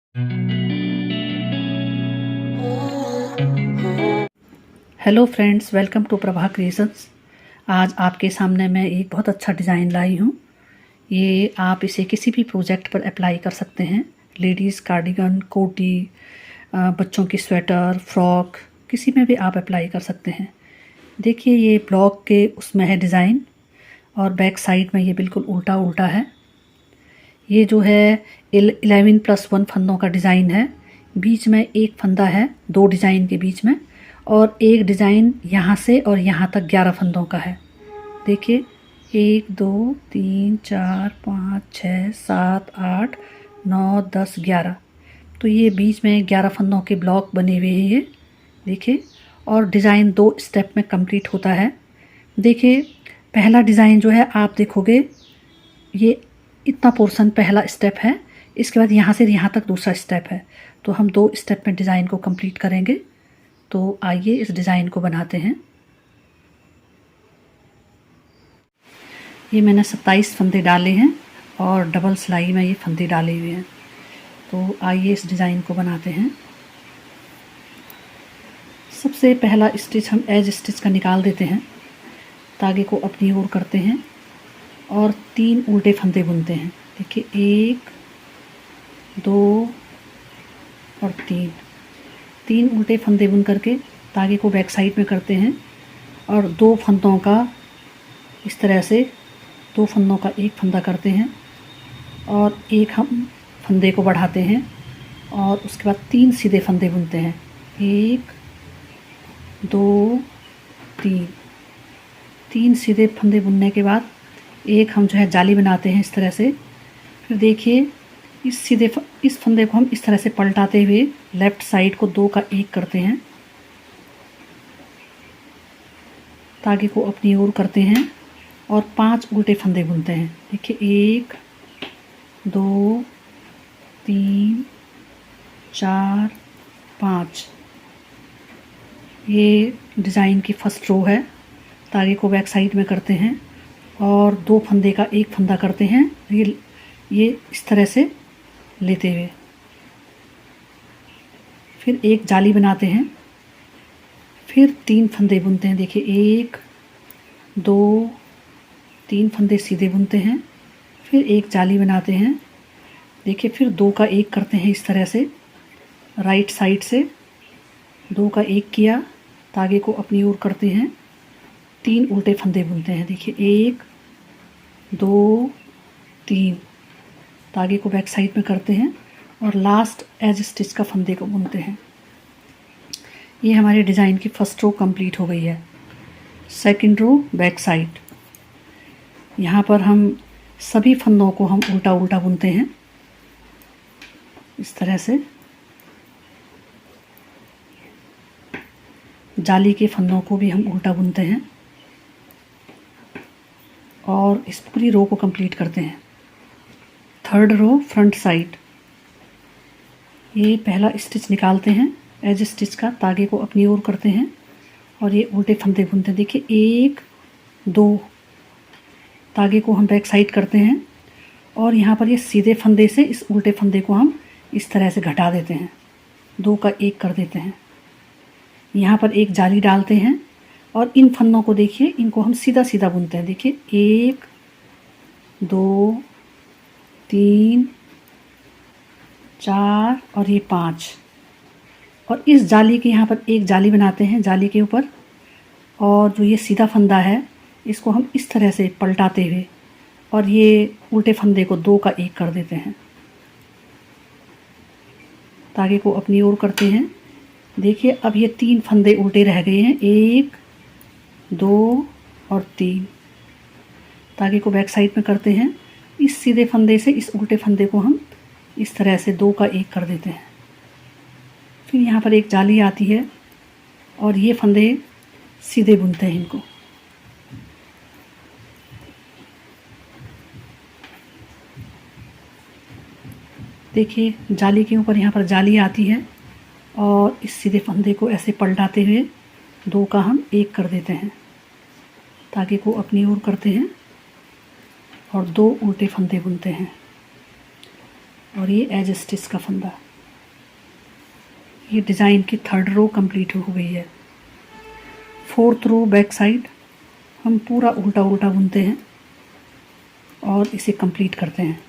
Hello friends, welcome to Prabha creations. आज आपके सामने मैं एक बहुत अच्छा डिज़ाइन लाई हूँ। ये आप इसे किसी भी प्रोजेक्ट पर अप्लाई कर सकते हैं। लेडीज़ कार्डिगन, कोटी, बच्चों की स्वेटर, फ्रॉक, किसी में भी आप अप्लाई कर सकते हैं। देखिए, ये ब्लॉक के उसमें है डिज़ाइन, और बैक साइड में ये बिल्कुल उल्टा उल्टा है। ये जो है 11+1 फंदों का डिज़ाइन है। बीच में एक फंदा है, दो डिज़ाइन के बीच में, और एक डिज़ाइन यहाँ से और यहाँ तक 11 फंदों का है। देखिए, 1 2 3 4 5 6 7 8 9 10 11। तो ये बीच में 11 फंदों के ब्लॉक बने हुए हैं ये। देखिए, और डिज़ाइन 2 स्टेप में कंप्लीट होता है। देखिए, पहला डिज़ाइन जो है आप देखोगे, ये इतना पोर्शन पहला स्टेप है। इसके बाद यहाँ से यहाँ तक दूसरा स्टेप है। तो हम 2 स्टेप में डिज़ाइन को कंप्लीट करेंगे। तो आइए इस डिज़ाइन को बनाते हैं। ये मैंने 27 फंदे डाले हैं और डबल सिलाई में ये फंदे डाले हुए हैं। तो आइए इस डिज़ाइन को बनाते हैं। सबसे पहला स्टिच हम एज स्टिच का निकाल देते हैं। धागे को अपनी ओर करते हैं और 3 उल्टे फंदे बुनते हैं। देखिए, 1 2 और 3 उल्टे फंदे बुन करके धागे को बैक साइड में करते हैं और 2 फंदों का इस तरह से 2 फंदों का एक फंदा करते हैं और एक हम फंदे को बढ़ाते हैं और उसके बाद 3 सीधे फंदे बुनते हैं। 1 2 3 सीधे फंदे बुनने के बाद एक हम जो है जाली बनाते हैं इस तरह से। फिर देखिए, इस फंदे को हम इस तरह से पलटाते हुए लेफ़्ट साइड को 2 का 1 करते हैं। धागे को अपनी ओर करते हैं और 5 उल्टे फंदे बुनते हैं। देखिए, 1 2 3 4 5। ये डिज़ाइन की फर्स्ट रो है। धागे को बैक साइड में करते हैं और 2 फंदे का एक फंदा करते हैं, ये इस तरह से लेते हुए। फिर एक जाली बनाते हैं, फिर 3 फंदे बुनते हैं। देखिए, 1 2 3 फंदे सीधे बुनते हैं, फिर एक जाली बनाते हैं। देखिए, फिर 2 का 1 करते हैं इस तरह से। राइट साइड से 2 का 1 किया, धागे को अपनी ओर करते हैं, 3 उल्टे फंदे बुनते हैं। देखिए, 1 2 3, धागे को बैक साइड में करते हैं और लास्ट एज स्टिच का फंदे को बुनते हैं। ये हमारे डिज़ाइन की फर्स्ट रो कंप्लीट हो गई है। सेकंड रो बैक साइड, यहाँ पर हम सभी फंदों को हम उल्टा उल्टा बुनते हैं इस तरह से। जाली के फंदों को भी हम उल्टा बुनते हैं और इस पूरी रो को कंप्लीट करते हैं। थर्ड रो फ्रंट साइड, ये पहला स्टिच निकालते हैं एज स्टिच का, धागे को अपनी ओर करते हैं और ये उल्टे फंदे बुनते हैं। देखिए, 1 2, धागे को हम बैक साइड करते हैं और यहाँ पर ये सीधे फंदे से इस उल्टे फंदे को हम इस तरह से घटा देते हैं, 2 का 1 कर देते हैं। यहाँ पर एक जाली डालते हैं और इन फंदों को देखिए, इनको हम सीधा सीधा बुनते हैं। देखिए, 1 2 3 4 और ये 5, और इस जाली के यहाँ पर एक जाली बनाते हैं जाली के ऊपर, और जो ये सीधा फंदा है इसको हम इस तरह से पलटाते हुए और ये उल्टे फंदे को 2 का 1 कर देते हैं। धागे को अपनी ओर करते हैं। देखिए, अब ये 3 फंदे उल्टे रह गए हैं, 1 2 और 3। धागे को बैक साइड में करते हैं, इस सीधे फंदे से इस उल्टे फंदे को हम इस तरह से 2 का 1 कर देते हैं। फिर यहाँ पर एक जाली आती है और ये फंदे सीधे बुनते हैं इनको। देखिए, जाली के ऊपर यहाँ पर जाली आती है और इस सीधे फंदे को ऐसे पलटाते हुए 2 का हम 1 कर देते हैं। धागे को अपनी ओर करते हैं और 2 उल्टे फंदे बुनते हैं और ये एज स्टिच का फंदा। ये डिज़ाइन की 3rd रो कंप्लीट हो गई है। 4th रो बैक साइड हम पूरा उल्टा उल्टा बुनते हैं और इसे कंप्लीट करते हैं।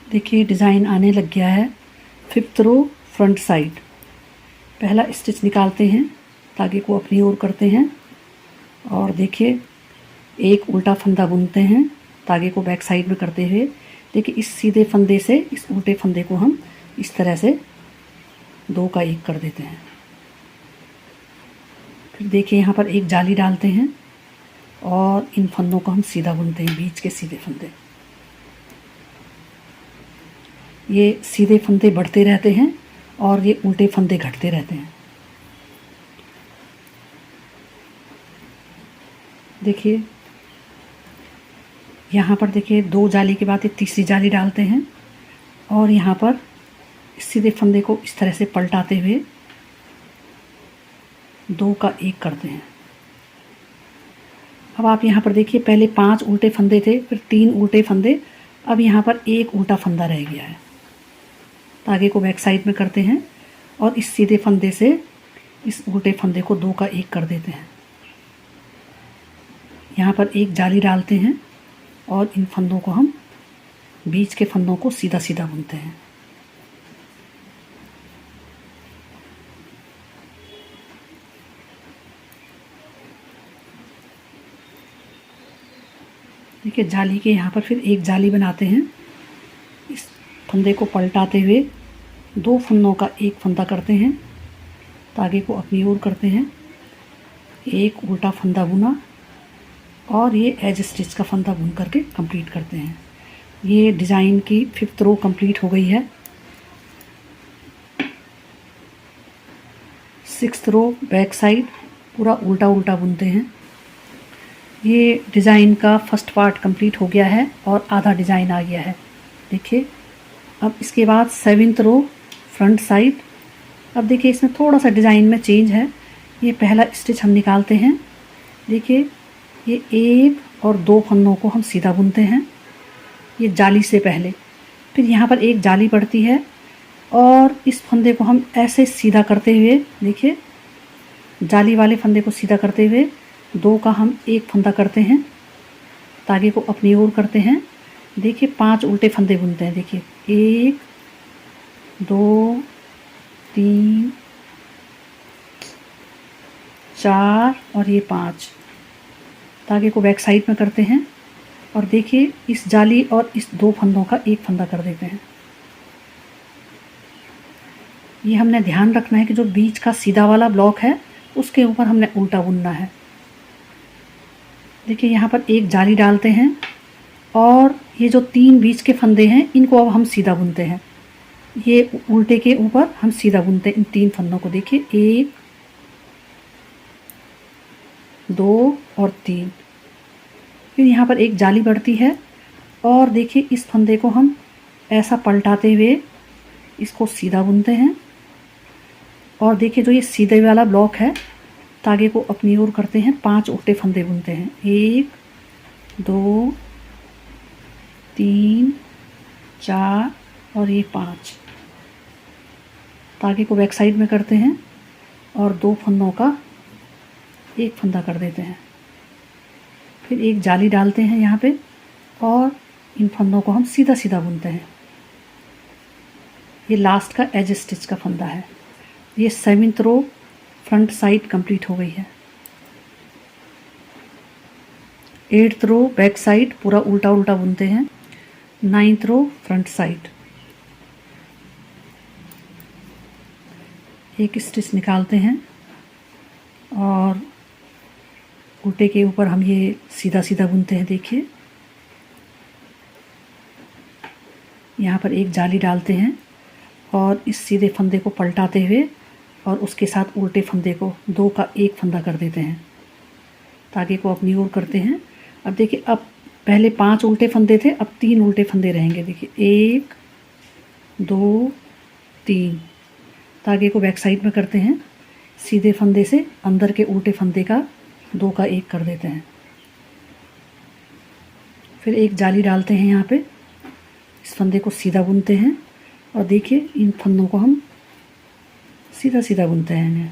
देखिए डिज़ाइन आने लग गया है। 5th रो फ्रंट साइड, पहला स्टिच निकालते हैं, धागे को अपनी ओर करते हैं और देखिए एक उल्टा फंदा बुनते हैं धागे को बैक साइड में करते हुए। देखिए इस सीधे फंदे से इस उल्टे फंदे को हम इस तरह से 2 का 1 कर देते हैं। फिर देखिए यहाँ पर एक जाली डालते हैं और इन फंदों को हम सीधा बुनते हैं, बीच के सीधे फंदे। ये सीधे फंदे बढ़ते रहते हैं और ये उल्टे फंदे घटते रहते हैं। देखिए यहाँ पर देखिए 2 जाली के बाद एक तीसरी जाली डालते हैं और यहाँ पर सीधे फंदे को इस तरह से पलटाते हुए 2 का 1 करते हैं। अब आप यहाँ पर देखिए पहले 5 उल्टे फंदे थे, फिर 3 उल्टे फंदे, अब यहाँ पर 1 उल्टा फंदा रह गया है। धागे को बैक साइड में करते हैं और इस सीधे फंदे से इस उल्टे फंदे को 2 का 1 कर देते हैं। यहाँ पर एक जाली डालते हैं और इन फंदों को हम बीच के फंदों को सीधा सीधा बुनते हैं। देखिए जाली के यहाँ पर फिर एक जाली बनाते हैं, इस फंदे को पलटाते हुए 2 फंदों का 1 फंदा करते हैं, धागे को अपनी ओर करते हैं, एक उल्टा फंदा बुना और ये एज स्टिच का फंदा बुन करके कंप्लीट करते हैं। ये डिज़ाइन की 5th रो कंप्लीट हो गई है। 6th रो बैक साइड पूरा उल्टा उल्टा बुनते हैं। ये डिज़ाइन का फर्स्ट पार्ट कंप्लीट हो गया है और आधा डिज़ाइन आ गया है। देखिए अब इसके बाद 7th रो फ्रंट साइड। अब देखिए इसमें थोड़ा सा डिज़ाइन में चेंज है। ये पहला स्टिच हम निकालते हैं, देखिए ये 1 और 2 फंदों को हम सीधा बुनते हैं, ये जाली से पहले। फिर यहाँ पर एक जाली पड़ती है और इस फंदे को हम ऐसे सीधा करते हुए, देखिए जाली वाले फंदे को सीधा करते हुए 2 का हम 1 फंदा करते हैं, धागे को अपनी ओर करते हैं। देखिए 5 उल्टे फंदे बुनते हैं। देखिए 1 2 3 4 और ये 5, धागे को बैक साइड में करते हैं और देखिए इस जाली और इस 2 फंदों का 1 फंदा कर देते हैं। ये हमने ध्यान रखना है कि जो बीच का सीधा वाला ब्लॉक है उसके ऊपर हमने उल्टा बुनना है। देखिए यहाँ पर एक जाली डालते हैं और ये जो 3 बीच के फंदे हैं इनको अब हम सीधा बुनते हैं। ये उल्टे के ऊपर हम सीधा बुनते हैं इन 3 फंदों को। देखिए 1 2 और 3। फिर यहाँ पर एक जाली बढ़ती है और देखिए इस फंदे को हम ऐसा पलटाते हुए इसको सीधा बुनते हैं और देखिए जो ये सीधे वाला ब्लॉक है धागे को अपनी ओर करते हैं, 5 उल्टे फंदे बुनते हैं, 1 2 3 4 और ये 5, धागे को बैक साइड में करते हैं और 2 फंदों का 1 फंदा कर देते हैं। फिर एक जाली डालते हैं यहाँ पे और इन फंदों को हम सीधा सीधा बुनते हैं। ये लास्ट का एज स्टिच का फंदा है। ये 7th रो फ्रंट साइड कंप्लीट हो गई है। 8th रो बैक साइड पूरा उल्टा उल्टा बुनते हैं। 9th रो फ्रंट साइड, एक स्टिच निकालते हैं और उल्टे के ऊपर हम ये सीधा सीधा बुनते हैं। देखिए यहाँ पर एक जाली डालते हैं और इस सीधे फंदे को पलटाते हुए और उसके साथ उल्टे फंदे को 2 का 1 फंदा कर देते हैं, धागे को अपनी ओर करते हैं। अब देखिए अब पहले 5 उल्टे फंदे थे, अब 3 उल्टे फंदे रहेंगे। देखिए 1 2 3, धागे को बैक साइड में करते हैं, सीधे फंदे से अंदर के उल्टे फंदे का 2 का 1 कर देते हैं। फिर एक जाली डालते हैं यहाँ पे, इस फंदे को सीधा बुनते हैं और देखिए इन फंदों को हम सीधा सीधा बुनते हैं इन्हें।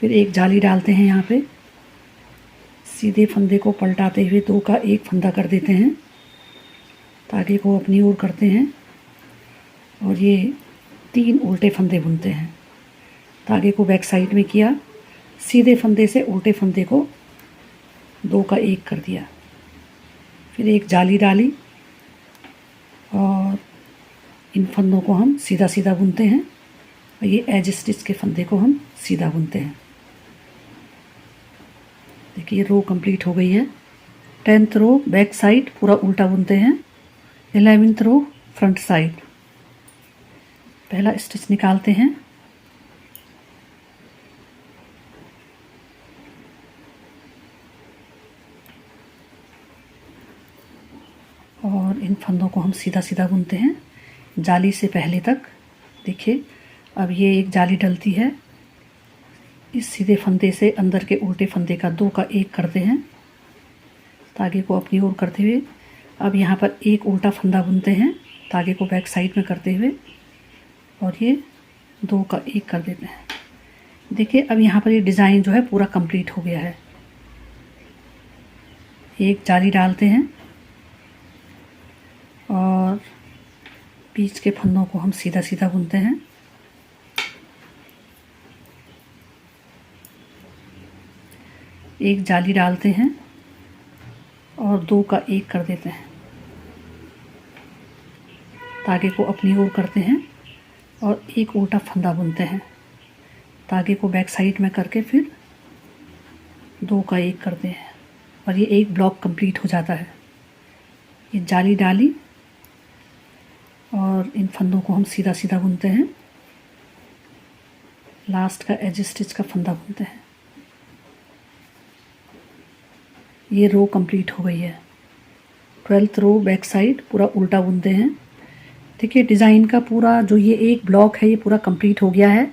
फिर एक जाली डालते हैं यहाँ पे, सीधे फंदे को पलटाते हुए 2 का 1 फंदा कर देते हैं, धागे को अपनी ओर करते हैं और ये 3 उल्टे फंदे बुनते हैं। धागे को बैक साइड में किया, सीधे फंदे से उल्टे फंदे को 2 का 1 कर दिया। फिर एक जाली डाली और इन फंदों को हम सीधा सीधा बुनते हैं और ये एज स्टिच के फंदे को हम सीधा बुनते हैं। देखिए रो कंप्लीट हो गई है। 10th रो बैक साइड पूरा उल्टा बुनते हैं। 11th रो फ्रंट साइड। पहला स्टिच निकालते हैं और इन फंदों को हम सीधा सीधा बुनते हैं जाली से पहले तक। देखिए अब ये एक जाली डलती है, इस सीधे फंदे से अंदर के उल्टे फंदे का 2 का 1 करते हैं, धागे को अपनी ओर करते हुए। अब यहाँ पर एक उल्टा फंदा बुनते हैं धागे को बैक साइड में करते हुए और ये 2 का 1 कर देते हैं। देखिए अब यहाँ पर ये डिज़ाइन जो है पूरा कंप्लीट हो गया है। एक जाली डालते हैं और बीच के फंदों को हम सीधा सीधा बुनते हैं। एक जाली डालते हैं और 2 का 1 कर देते हैं, धागे को अपनी ओर करते हैं और एक उल्टा फंदा बुनते हैं, धागे को बैक साइड में करके फिर 2 का 1 करते हैं और ये एक ब्लॉक कंप्लीट हो जाता है। ये जाली डाली और इन फंदों को हम सीधा सीधा बुनते हैं, लास्ट का एज स्टिच का फंदा बुनते हैं। ये रो कंप्लीट हो गई है। 12th रो बैक साइड पूरा उल्टा बुनते हैं। देखिए डिज़ाइन का पूरा जो ये एक ब्लॉक है ये पूरा कंप्लीट हो गया है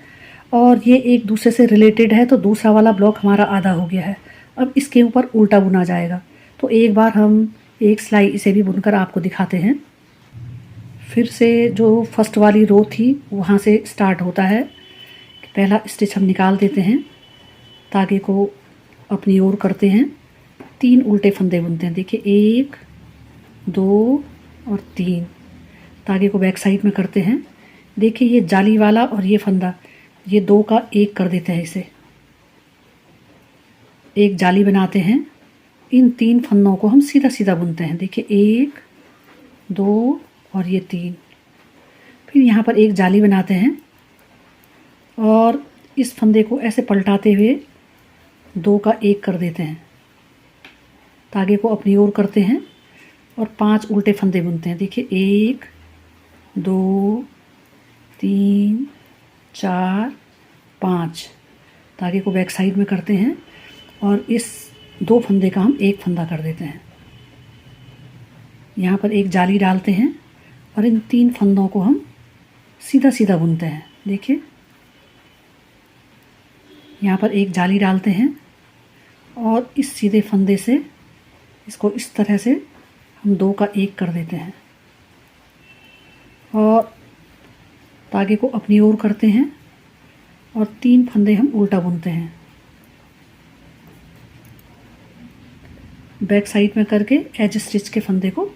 और ये एक दूसरे से रिलेटेड है, तो दूसरा वाला ब्लॉक हमारा आधा हो गया है। अब इसके ऊपर उल्टा बुना जाएगा, तो एक बार हम एक सिलाई इसे भी बुनकर आपको दिखाते हैं। फिर से जो फर्स्ट वाली रो थी वहाँ से स्टार्ट होता है। पहला स्टिच हम निकाल देते हैं, धागे को अपनी ओर करते हैं, 3 उल्टे फंदे बुनते हैं। देखिए 1 2 और 3, धागे को बैक साइड में करते हैं। देखिए ये जाली वाला और ये फंदा, ये 2 का 1 कर देते हैं इसे। एक जाली बनाते हैं, इन 3 फंदों को हम सीधा सीधा बुनते हैं। देखिए 1 2 और ये 3। फिर यहाँ पर एक जाली बनाते हैं और इस फंदे को ऐसे पलटाते हुए 2 का 1 कर देते हैं, धागे को अपनी ओर करते हैं और 5 उल्टे फंदे बुनते हैं। देखिए 1 2 3 4 5, धागे को बैक साइड में करते हैं और इस 2 फंदे का हम 1 फंदा कर देते हैं। यहाँ पर एक जाली डालते हैं और इन 3 फंदों को हम सीधा सीधा बुनते हैं। देखिए यहाँ पर एक जाली डालते हैं और इस सीधे फंदे से इसको इस तरह से हम 2 का 1 कर देते हैं और धागे को अपनी ओर करते हैं और 3 फंदे हम उल्टा बुनते हैं, बैक साइड में करके एज स्टिच के फंदे को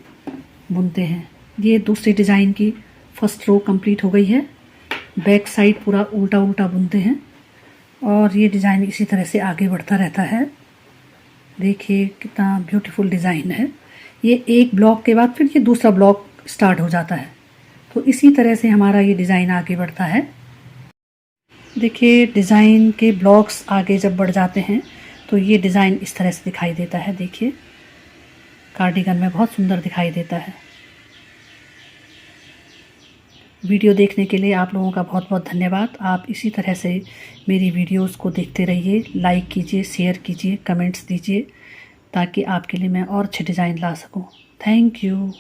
बुनते हैं। ये दूसरी डिज़ाइन की फर्स्ट रो कंप्लीट हो गई है। बैक साइड पूरा उल्टा उल्टा बुनते हैं और ये डिज़ाइन इसी तरह से आगे बढ़ता रहता है। देखिए कितना ब्यूटीफुल डिज़ाइन है। ये एक ब्लॉक के बाद फिर ये दूसरा ब्लॉक स्टार्ट हो जाता है, तो इसी तरह से हमारा ये डिज़ाइन आगे बढ़ता है। देखिए डिज़ाइन के ब्लॉक्स आगे जब बढ़ जाते हैं तो ये डिज़ाइन इस तरह से दिखाई देता है। देखिए कार्डिगन में बहुत सुंदर दिखाई देता है। वीडियो देखने के लिए आप लोगों का बहुत बहुत धन्यवाद। आप इसी तरह से मेरी वीडियोस को देखते रहिए, लाइक कीजिए, शेयर कीजिए, कमेंट्स दीजिए, ताकि आपके लिए मैं और अच्छे डिज़ाइन ला सकूं। Thank you.